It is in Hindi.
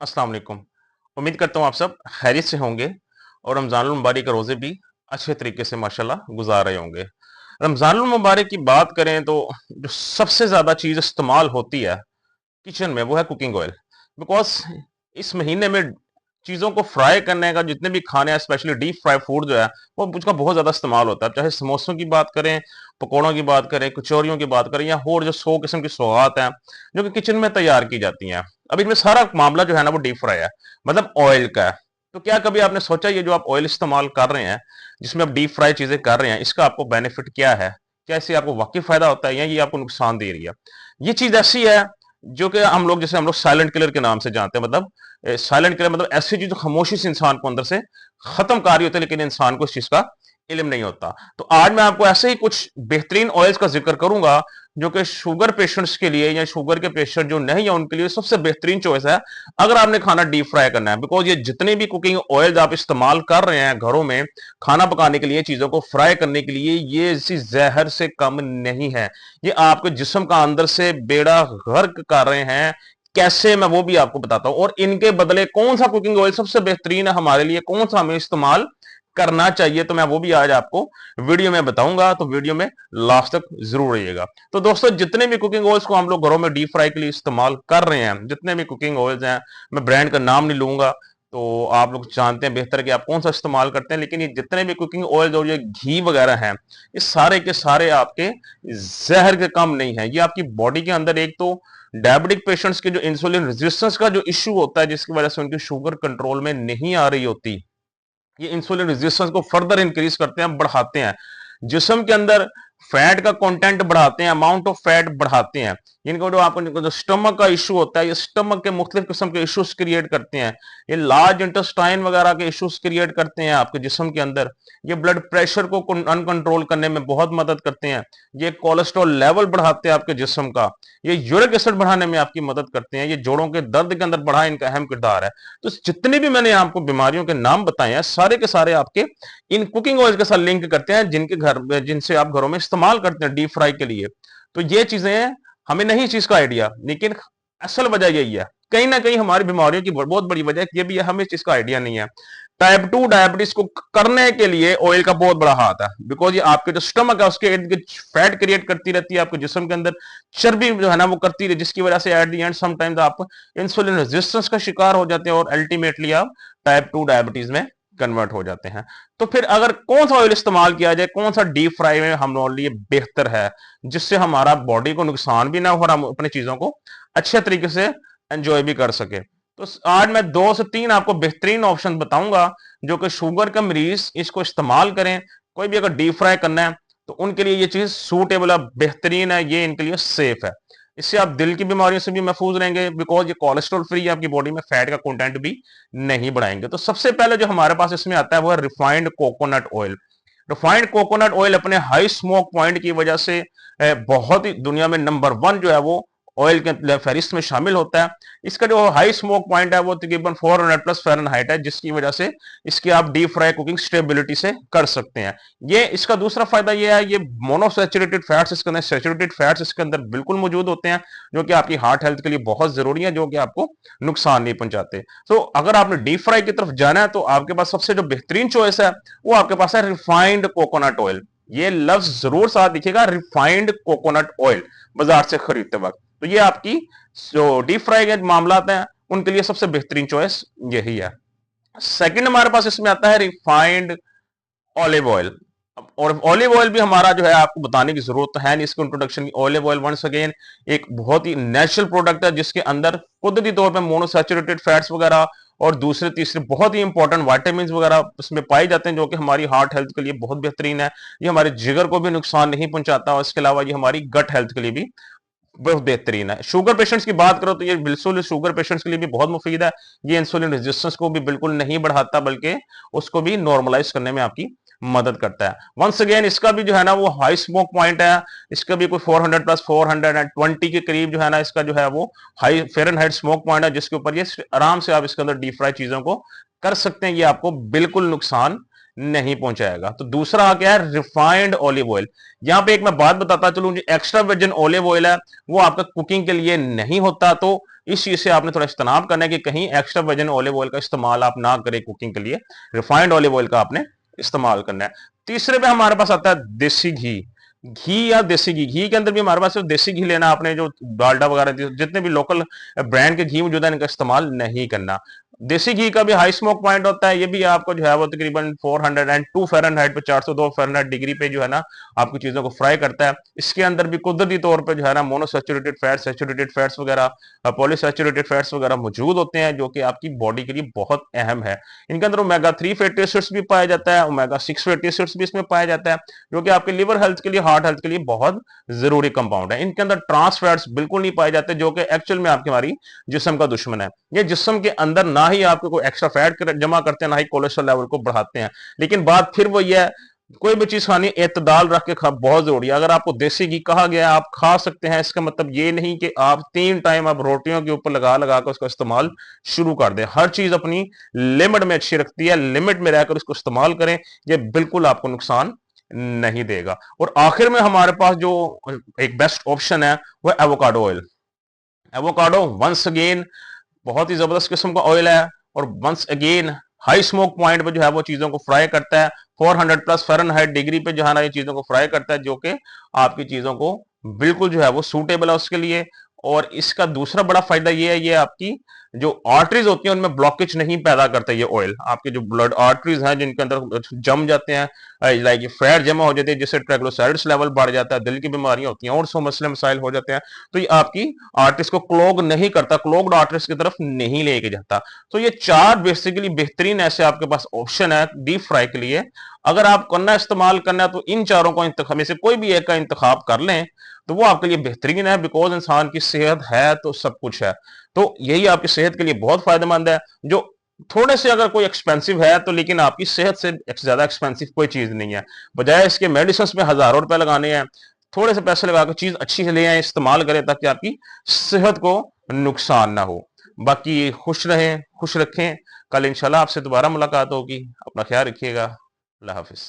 अस्सलाम वालेकुम। उम्मीद करता हूँ आप सब खैरियत से होंगे और रमज़ानुल मुबारक के रोज़े भी अच्छे तरीके से माशाल्लाह गुजार रहे होंगे। रमज़ानुल मुबारक की बात करें तो जो सबसे ज़्यादा चीज़ इस्तेमाल होती है किचन में वो है कुकिंग ऑयल। बिकॉज़ इस महीने में चीज़ों को फ्राई करने का जितने भी खाने हैं स्पेशली डीप फ्राई फूड जो है वो उसका बहुत ज़्यादा इस्तेमाल होता है। चाहे समोसों की बात करें, पकौड़ों की बात करें, कचौरियों की बात करें या और जो 100 किस्म की सौगात हैं जो कि किचन में तैयार की जाती हैं। अब इनमें सारा मामला जो है ना वो डीप फ्राई है, मतलब ऑयल का है। तो क्या कभी आपने सोचा ये जो आप ऑयल इस्तेमाल कर रहे हैं, जिसमें आप डीप फ्राई चीज़ें कर रहे हैं, इसका आपको बेनिफिट क्या है? क्या इससे आपको वाक़ई फ़ायदा होता है या ये आपको नुकसान दे रही है? ये चीज़ ऐसी है जो कि हम लोग साइलेंट किलर के नाम से जानते हैं। मतलब साइलेंट किलर मतलब ऐसी चीज जो खामोशी से इंसान को अंदर से खत्म कर रही होती है, लेकिन इंसान को इस चीज का इल्म नहीं होता। तो आज मैं आपको ऐसे ही कुछ बेहतरीन ऑयल्स का जिक्र करूंगा जो कि शुगर पेशेंट्स के लिए या शुगर के पेशेंट जो नहीं है उनके लिए सबसे बेहतरीन चॉइस है अगर आपने खाना डीप फ्राई करना है। बिकॉज ये जितने भी कुकिंग ऑयल्स आप इस्तेमाल कर रहे हैं घरों में खाना पकाने के लिए, चीजों को फ्राई करने के लिए, ये इसी जहर से कम नहीं है। ये आपके जिस्म का अंदर से बेड़ा गर्क कर रहे हैं। कैसे, मैं वो भी आपको बताता हूं। और इनके बदले कौन सा कुकिंग ऑयल सबसे बेहतरीन है हमारे लिए, कौन सा हमें इस्तेमाल करना चाहिए, तो मैं वो भी आज आपको वीडियो में बताऊंगा। तो वीडियो में लास्ट तक जरूर रहिएगा। तो दोस्तों, जितने भी कुकिंग ऑयल्स को हम लोग घरों में डीप फ्राई के लिए इस्तेमाल कर रहे हैं, जितने भी कुकिंग ऑयल्स हैं, मैं ब्रांड का नाम नहीं लूंगा, तो आप लोग जानते हैं बेहतर कि आप कौन सा इस्तेमाल करते हैं। लेकिन ये जितने भी कुकिंग ऑयल और ये घी वगैरह हैं, ये सारे के सारे आपके जहर के कम नहीं है। ये आपकी बॉडी के अंदर एक तो डायबिटिक पेशेंट्स के जो इंसुलिन रेजिस्टेंस का जो इश्यू होता है, जिसकी वजह से उनकी शुगर कंट्रोल में नहीं आ रही होती, ये इंसुलिन रेजिस्टेंस को फर्दर इंक्रीज करते हैं, बढ़ाते हैं। जिस्म के अंदर फैट का कंटेंट बढ़ाते हैं, अमाउंट ऑफ फैट बढ़ाते हैं। इनको जो आपको जो स्टमक का इशू होता है, ये स्टमक के मुख्तलिफ किस्म के इश्यूज क्रिएट करते हैं। ये लार्ज इंटेस्टाइन वगैरह के इश्यूज क्रिएट करते हैं आपके जिस्म के अंदर। ये ब्लड प्रेशर को अनकंट्रोल करने में बहुत मदद करते हैं। ये कोलेस्ट्रॉल लेवल बढ़ाते हैं आपके जिस्म का। ये यूरिक एसिड बढ़ाने में आपकी मदद करते हैं। ये जोड़ों के दर्द के अंदर बड़ा इनका अहम किरदार है। तो जितने भी मैंने आपको बीमारियों के नाम बताए हैं, सारे के सारे आपके इन कुकिंग ऑयल के साथ लिंक करते हैं, जिनसे आप घरों में इस्तेमाल करते हैं डीप फ्राई के लिए। तो ये चीजें हमें नहीं, चीज का आइडिया, लेकिन असल वजह यही है। कहीं ना कहीं हमारी बीमारियों की बहुत बड़ी वजह ये भी है, हमें इस चीज का आइडिया नहीं है। टाइप 2 डायबिटीज को करने के लिए ऑयल का बहुत बड़ा हाथ है। बिकॉज ये आपके जो स्टमक है उसके इर्द गिर्द फैट क्रिएट करती रहती है, आपके जिस्म के अंदर चर्बी जो है ना वो करती है, जिसकी वजह से एट द एंड समटाइम्स आप इंसुलिन रेजिस्टेंस का शिकार हो जाते हैं और अल्टीमेटली आप टाइप 2 डायबिटीज में कन्वर्ट हो जाते हैं। तो फिर अगर कौन सा ऑयल इस्तेमाल किया जाए, कौन सा डीप फ्राई में हमारे लिए बेहतर है, जिससे हमारा बॉडी को नुकसान भी ना हो और हम अपनी चीजों को अच्छे तरीके से एंजॉय भी कर सके। तो आज मैं 2 से 3 आपको बेहतरीन ऑप्शन बताऊंगा जो कि शुगर का मरीज इसको इस्तेमाल करें। कोई भी अगर डीप फ्राई करना है तो उनके लिए ये चीज सूटेबल है, बेहतरीन है, ये इनके लिए सेफ है। इससे आप दिल की बीमारियों से भी महफूज रहेंगे, बिकॉज ये कोलेस्ट्रॉल फ्री है, आपकी बॉडी में फैट का कंटेंट भी नहीं बढ़ाएंगे। तो सबसे पहले जो हमारे पास इसमें आता है वो है refined coconut oil. Refined coconut oil अपने हाई स्मोक पॉइंट की वजह से बहुत ही दुनिया में नंबर 1 जो है वो ऑयल के फहरिस्त में शामिल होता है। इसका जो हाई स्मोक पॉइंट है वो तकरीबन 400 प्लस फ़ारेनहाइट है, जिसकी वजह से इसकी आप डीप फ्राई कुकिंग स्टेबिलिटी से कर सकते हैं। ये इसका दूसरा फायदा ये है, ये मोनोसैचुरेटेड फैट्स इसके अंदर, सैचुरेटेड फैट्स इसके अंदर बिल्कुल मौजूद होते हैं, जो कि आपकी हार्ट हेल्थ के लिए बहुत जरूरी है, जो कि आपको नुकसान नहीं पहुंचाते। तो अगर आपने डीप फ्राई की तरफ जाना है तो आपके पास सबसे जो बेहतरीन चॉइस है वो आपके पास है रिफाइंड कोकोनट ऑयल। ये लफ्ज जरूर साथ दिखेगा, रिफाइंड कोकोनट ऑयल, बाजार से खरीदते वक्त। तो ये आपकी जो डीप फ्राई के मामला हैं उनके लिए सबसे बेहतरीन चॉइस यही है। सेकंड हमारे पास इसमें आता है रिफाइंड ऑलिव ऑयल। और ऑलिव ऑयल भी हमारा जो है आपको बताने की जरूरत है नहीं इसको इंट्रोडक्शन की। ऑलिव ऑयल वंस अगेन एक बहुत ही नेचुरल प्रोडक्ट है, जिसके अंदर कुदरती तौर पर मोनोसैचुरेटेड फैट्स वगैरह और दूसरे तीसरे बहुत ही इंपॉर्टेंट वाइटामिन वगैरह इसमें पाए जाते हैं, जो कि हमारी हार्ट हेल्थ के लिए बहुत बेहतरीन है। ये हमारे जिगर को भी नुकसान नहीं पहुंचाता और इसके अलावा ये हमारी गट हेल्थ के लिए भी बहुत बेहतरीन है। शुगर पेशेंट्स की बात करो तो ये बिल्कुल शुगर पेशेंट्स के लिए भी बहुत मुफीद है। ये इंसुलिन रेजिस्टेंस को भी बिल्कुल नहीं बढ़ाता, बल्कि उसको भी नॉर्मलाइज करने में आपकी मदद करता है। वंस अगेन इसका भी जो है ना वो हाई स्मोक पॉइंट है। इसका भी कोई 400 प्लस 420 के करीब जो है ना इसका जो है वो हाई फ़ारेनहाइट स्मोक पॉइंट है, जिसके ऊपर ये आराम से आप इसके अंदर डीप फ्राई चीजों को कर सकते हैं। ये आपको बिल्कुल नुकसान नहीं पहुंचाएगा। तो दूसरा क्या है, रिफाइंड ऑलिव ऑयल। यहां पे एक मैं बात बताता चलूं, जो एक्स्ट्रा वर्जिन ऑलिव ऑयल है वो आपका कुकिंग के लिए नहीं होता, तो इस चीज से आपने थोड़ा इज्तनाब करना है कि कहीं एक्स्ट्रा वर्जिन ऑलिव ऑयल का इस्तेमाल आप ना करें कुकिंग के लिए, रिफाइंड ऑलिव ऑयल का आपने इस्तेमाल करना है। तीसरे पे हमारे पास आता है देसी घी। घी या देसी घी, घी के अंदर भी हमारे पास सिर्फ देसी घी लेना, आपने जो डालडा वगैरह जितने भी लोकल ब्रांड के घी मौजूद है इनका इस्तेमाल नहीं करना। देसी घी का भी हाई स्मोक पॉइंट होता है, ये भी आपको जो है वो तकरीबन 402 फ़ारेनहाइट पे, 402 फ़ारेनहाइट डिग्री पे जो है ना आपकी चीजों को फ्राई करता है। इसके अंदर भी कुदरती तौर पे जो है ना मोनोसैचुरेटेड फैट्स, सैचुरेटेड फैट्स वगैरह, पॉलीसैचुरेटेड फैट्स वगैरह मौजूद होते हैं, जो कि आपकी बॉडी के लिए बहुत अहम है। इनके अंदर ओमेगा 3 फैटी एसिड्स भी पाया जाता है, ओमेगा 6 फैटी एसिड्स भी इसमें पाया जाता है, जो कि आपके लिवर हेल्थ के लिए, हार्ट हेल्थ के लिए बहुत जरूरी कंपाउंड है। इनके अंदर ट्रांस फैट्स बिल्कुल नहीं पाए जाते, जो कि एक्चुअल में आपकी हमारी जिस्म का दुश्मन है। ये जिस्म के अंदर ना ही आपको कोई एक्स्ट्रा फैट जमा करते हैं, ना ही कोलेस्ट्रॉल लेवल को बढ़ाते हैं। लेकिन बात फिर वही है, कोई भी चीज खानी एतदाल रख के खा बहुत जरूरी है। अगर आपको देसी घी कहा गया आप खा सकते हैं, इसका मतलब ये नहीं कि आप 3 टाइम आप रोटियों के ऊपर लगा लगा कर उसका इस्तेमाल शुरू कर दें। हर चीज अपनी लिमिट में अच्छी रखती है, लिमिट में रहकर उसको इस्तेमाल करें, ये बिल्कुल आपको नुकसान नहीं देगा। और आखिर में हमारे पास जो एक बेस्ट ऑप्शन है वो avocado oil. Avocado once again बहुत ही जबरदस्त किस्म का ऑयल है, और once again high smoke point पे जो है वो चीजों को फ्राई करता है, 400 प्लस फ़ारेनहाइट डिग्री पे जो है ना ये चीजों को फ्राई करता है, जो कि आपकी चीजों को बिल्कुल जो है वो सूटेबल है उसके लिए। और इसका दूसरा बड़ा फायदा ये है, ये आपकी जो आर्टरीज होती हैं उनमें ब्लॉकेज नहीं पैदा करता ये ऑयल। आपके जो ब्लड आर्टरीज हैं जिनके अंदर जम जाते हैं, लाइक फैट जमा हो जाती है, जिससे ट्राइग्लिसराइड्स लेवल बढ़ जाता है, दिल की बीमारियां होती हैं और सो मसले मसाइल हो जाते हैं, तो ये आपकी आर्टरीज को क्लॉग नहीं करता, क्लॉग्ड आर्टरीज की तरफ नहीं लेके जाता। तो ये 4 बेसिकली बेहतरीन ऐसे आपके पास ऑप्शन है डीप फ्राई के लिए। अगर आप करना इस्तेमाल करना है तो इन चारों को इंतखाब में से कोई भी एक का इंतखाब कर लें तो वो आपके लिए बेहतरीन है, बिकॉज इंसान की सेहत है तो सब कुछ है। तो यही आपकी सेहत के लिए बहुत फायदेमंद है। जो थोड़े से अगर कोई एक्सपेंसिव है तो, लेकिन आपकी सेहत से ज्यादा एक्सपेंसिव कोई चीज नहीं है। बजाय इसके मेडिसिन में हजारों रुपए लगाने हैं, थोड़े से पैसे लगाकर चीज अच्छी से ले आए, इस्तेमाल करें, ताकि आपकी सेहत को नुकसान ना हो। बाकी खुश रहें, खुश रखें। कल इंशाल्लाह आपसे दोबारा मुलाकात होगी। अपना ख्याल रखिएगा। अल्लाह हाफिज।